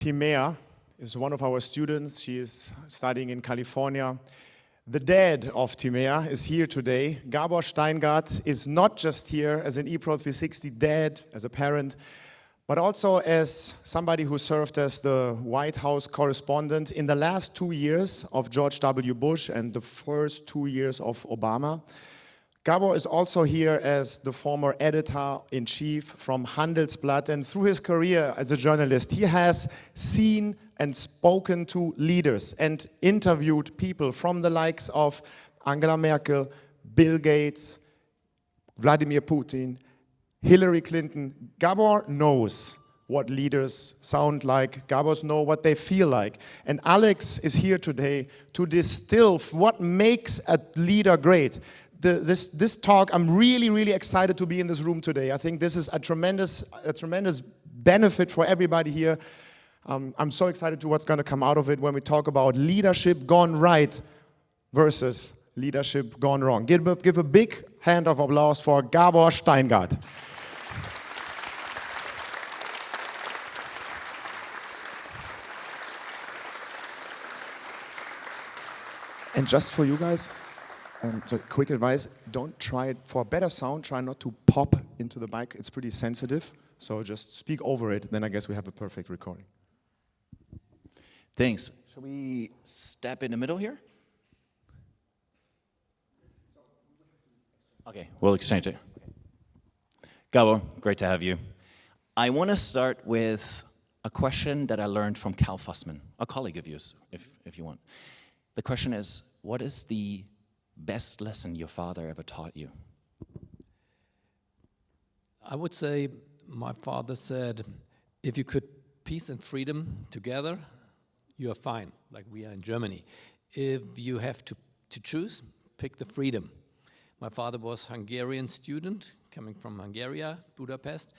Timea is one of our students. She is studying in California. The dad of Timea is here today. Gabor Steingart is not just here as an Epro 360 dad, as a parent, but also as somebody who served as the White House correspondent in the last 2 years of George W. Bush and the first 2 years of Obama. Gabor is also here as the former editor-in-chief from Handelsblatt, and through his career as a journalist, he has seen and spoken to leaders and interviewed people from the likes of Angela Merkel, Bill Gates, Vladimir Putin, Hillary Clinton. Gabor knows what leaders sound like. Gabor knows what they feel like. And Alex is here today to distill what makes a leader great. This talk, I'm really excited to be in this room today. I think this is a tremendous benefit for everybody here. I'm so excited to what's going to come out of it when we talk about leadership gone right versus leadership gone wrong. Give a big hand of applause for Gabor Steingart. And just for you guys, so quick advice, don't try it for better sound, try not to pop into the mic, it's pretty sensitive, so just speak over it, then I guess we have a perfect recording. Thanks. Shall we step in the middle here? Okay, we'll exchange it. Gabor, great to have you. I want to start with a question that I learned from Cal Fussman, a colleague of yours, if you want. The question is, what is the best lesson your father ever taught you? I would say my father said, if you could peace and freedom together, you are fine, like we are in Germany. If you have to choose, pick the freedom. My father was a Hungarian student coming from Hungary, Budapest,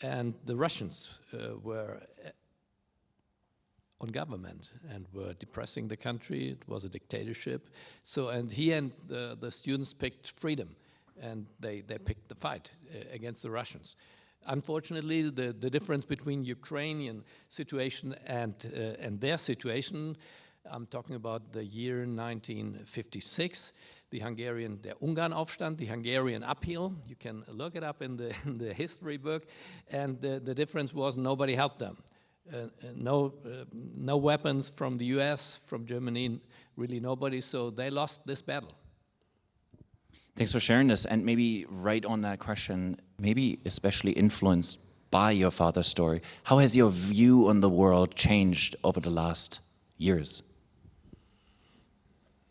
and the Russians were on government and were depressing the country. It was a dictatorship. So, and he and the students picked freedom, and they picked the fight against the Russians. Unfortunately, the difference between Ukrainian situation and their situation, I'm talking about the year 1956, the Ungarn-Aufstand, the Hungarian upheaval. You can look it up in the history book, and the difference was nobody helped them. No weapons from the US, from Germany, really nobody, so they lost this battle. Thanks for sharing this, and maybe right on that question, maybe especially influenced by your father's story, how has your view on the world changed over the last years?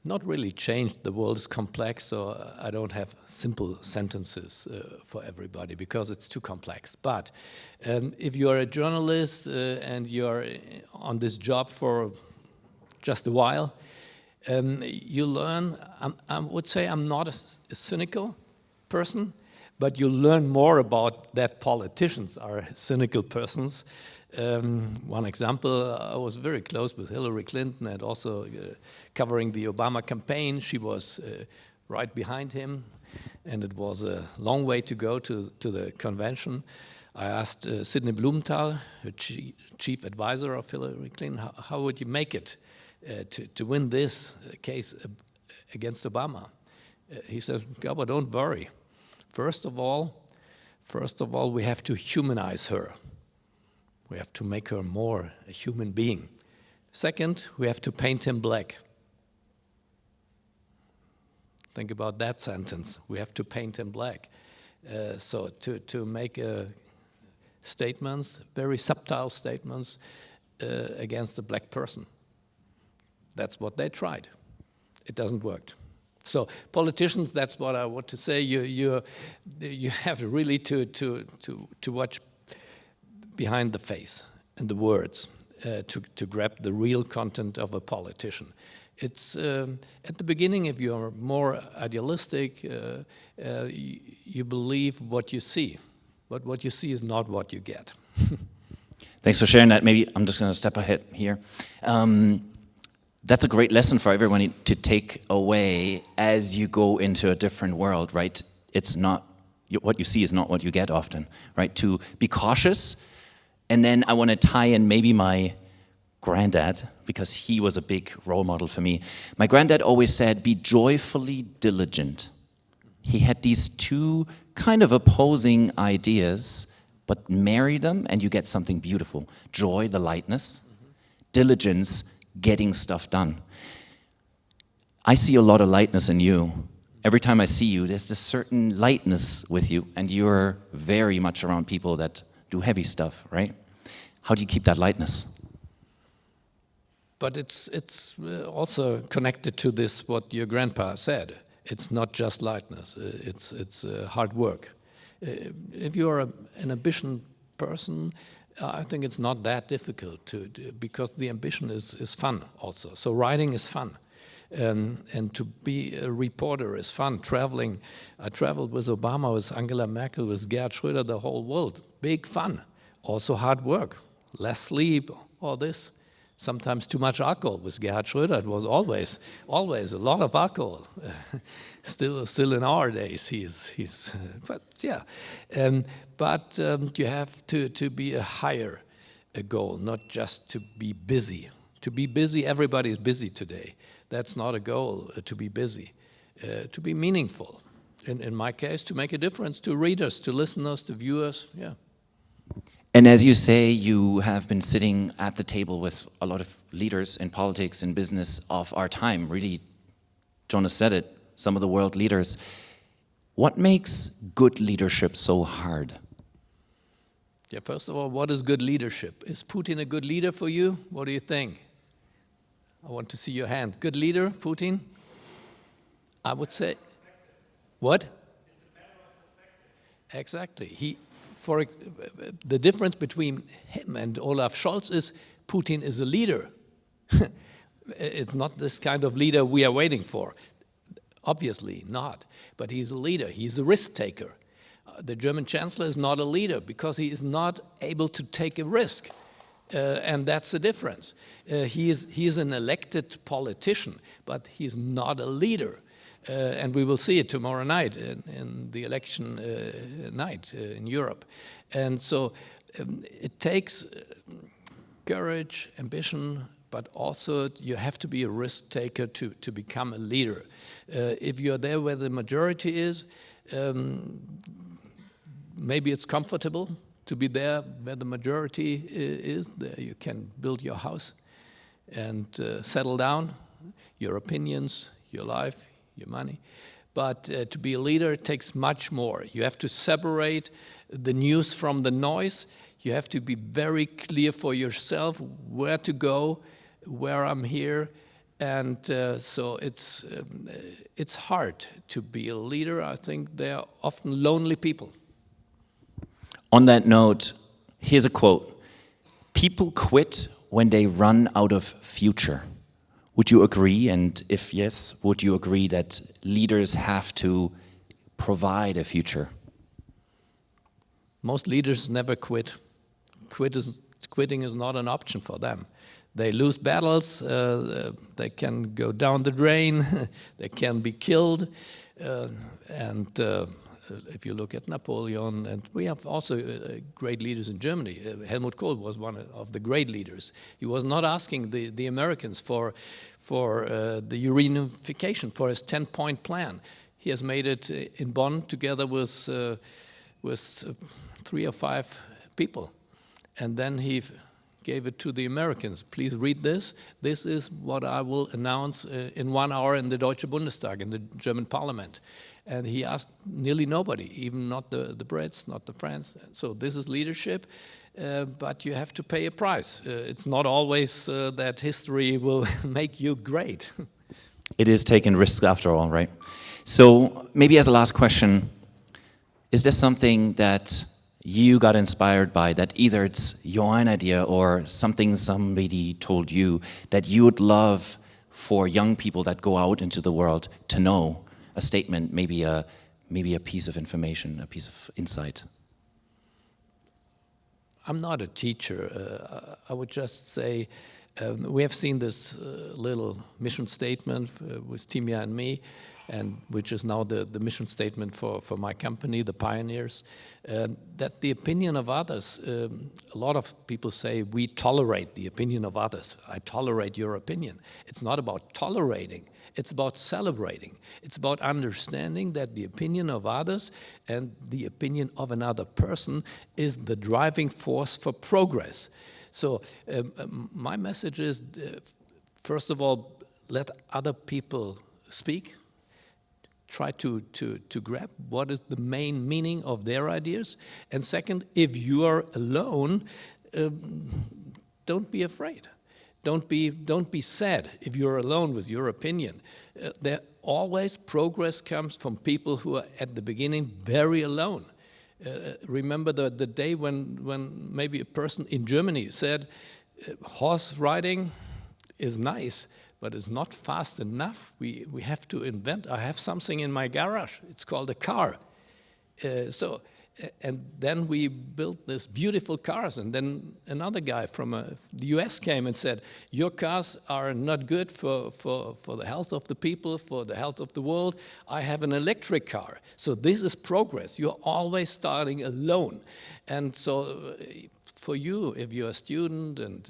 Not really changed. The world is complex, so I don't have simple sentences for everybody because it's too complex. But if you're a journalist and you're on this job for just a while, you learn, I would say I'm not a cynical person, but you learn more about that politicians are cynical persons. One example, I was very close with Hillary Clinton and also covering the Obama campaign. She was right behind him, and it was a long way to go to the convention. I asked Sidney Blumenthal, her chief advisor of Hillary Clinton, how would you make it to win this case against Obama? He says, Gabor, don't worry. First of all, we have to humanize her. We have to make her more a human being. Second, we have to paint him black. Think about that sentence. We have to paint him black. So to make statements, very subtle statements against a black person. That's what they tried. It doesn't work. So politicians, that's what I want to say. You have really to watch behind the face and the words to grab the real content of a politician. It's at the beginning, if you're more idealistic, you believe what you see, but what you see is not what you get. Thanks for sharing that. Maybe I'm just going to step ahead here. That's a great lesson for everyone to take away as you go into a different world, right? It's not, what you see is not what you get often, right? To be cautious. And then I want to tie in maybe my granddad, because he was a big role model for me. My granddad always said, be joyfully diligent. He had these two kind of opposing ideas, but marry them and you get something beautiful. Joy, the lightness, diligence, getting stuff done. I see a lot of lightness in you. Every time I see you, there's this certain lightness with you, and you're very much around people that do heavy stuff, right? How do you keep that lightness? But it's also connected to this, what your grandpa said. It's not just lightness, it's hard work. If you're an ambitious person, I think it's not that difficult because the ambition is fun also. So writing is fun. And to be a reporter is fun. Traveling, I traveled with Obama, with Angela Merkel, with Gerhard Schröder, the whole world. Big fun. Also hard work, less sleep, all this. Sometimes too much alcohol. With Gerhard Schröder, it was always a lot of alcohol. Still in our days, he's but yeah. But you have to be a higher goal, not just to be busy. To be busy, everybody's busy today. That's not a goal, to be busy. To be meaningful. In my case, to make a difference to readers, to listeners, to viewers, yeah. And as you say, you have been sitting at the table with a lot of leaders in politics and business of our time. Really, Jonas said it, some of the world leaders. What makes good leadership so hard? Yeah, first of all, what is good leadership? Is Putin a good leader for you? What do you think? I want to see your hand. Good leader, Putin? I would say, what? Exactly. The difference between him and Olaf Scholz is Putin is a leader. It's not this kind of leader we are waiting for. Obviously not. But he's a leader. He's a risk taker. The German chancellor is not a leader because he is not able to take a risk. And that's the difference. He is an elected politician, but he's not a leader. And we will see it tomorrow night in the election night in Europe. And so it takes courage, ambition, but also you have to be a risk taker to become a leader. If you're there where the majority is, maybe it's comfortable to be there where the majority is. There you can build your house and settle down, your opinions, your life, your money. But to be a leader takes much more. You have to separate the news from the noise. You have to be very clear for yourself where to go, where I'm here. And so it's hard to be a leader. I think they're often lonely people. On that note, here's a quote. People quit when they run out of future. Would you agree? And if yes, would you agree that leaders have to provide a future? Most leaders never quit. Quitting is not an option for them. They lose battles, they can go down the drain, they can be killed, and if you look at Napoleon, and we have also great leaders in Germany. Helmut Kohl was one of the great leaders. He was not asking the Americans for the reunification, for his 10-point plan. He has made it in Bonn together with 3 or 5 people. And then he gave it to the Americans. Please read this. This is what I will announce in 1 hour in the Deutsche Bundestag, in the German parliament. And he asked nearly nobody, even not the Brits, not the French. So this is leadership, but you have to pay a price. It's not always that history will make you great. It is taking risks after all, right? So maybe as a last question, is there something that you got inspired by, that either it's your own idea or something somebody told you that you would love for young people that go out into the world to know? A statement, maybe a piece of information, a piece of insight. I'm not a teacher. I would just say We have seen this little mission statement with Timea and me, and which is now the mission statement for my company, the Pioneers, that the opinion of others, a lot of people say, we tolerate the opinion of others. I tolerate your opinion. It's not about tolerating. It's about celebrating. It's about understanding that the opinion of others and the opinion of another person is the driving force for progress. So my message is, first of all, let other people speak. Try to grab what is the main meaning of their ideas. And second, if you are alone, don't be afraid. Don't be sad if you're alone with your opinion. There always progress comes from people who are at the beginning very alone. Remember the day when maybe a person in Germany said, horse riding is nice, but it's not fast enough. We have to invent. I have something in my garage. It's called a car. And then we built these beautiful cars. And then another guy from the US came and said, your cars are not good for the health of the people, for the health of the world. I have an electric car. So this is progress. You're always starting alone. And so for you, if you're a student and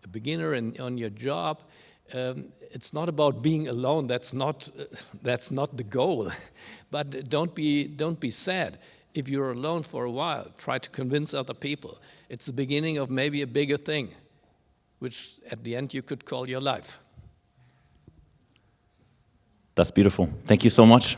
a beginner on your job, it's not about being alone. That's not the goal. But don't be sad. If you're alone for a while, try to convince other people. It's the beginning of maybe a bigger thing, which at the end you could call your life. That's beautiful. Thank you so much.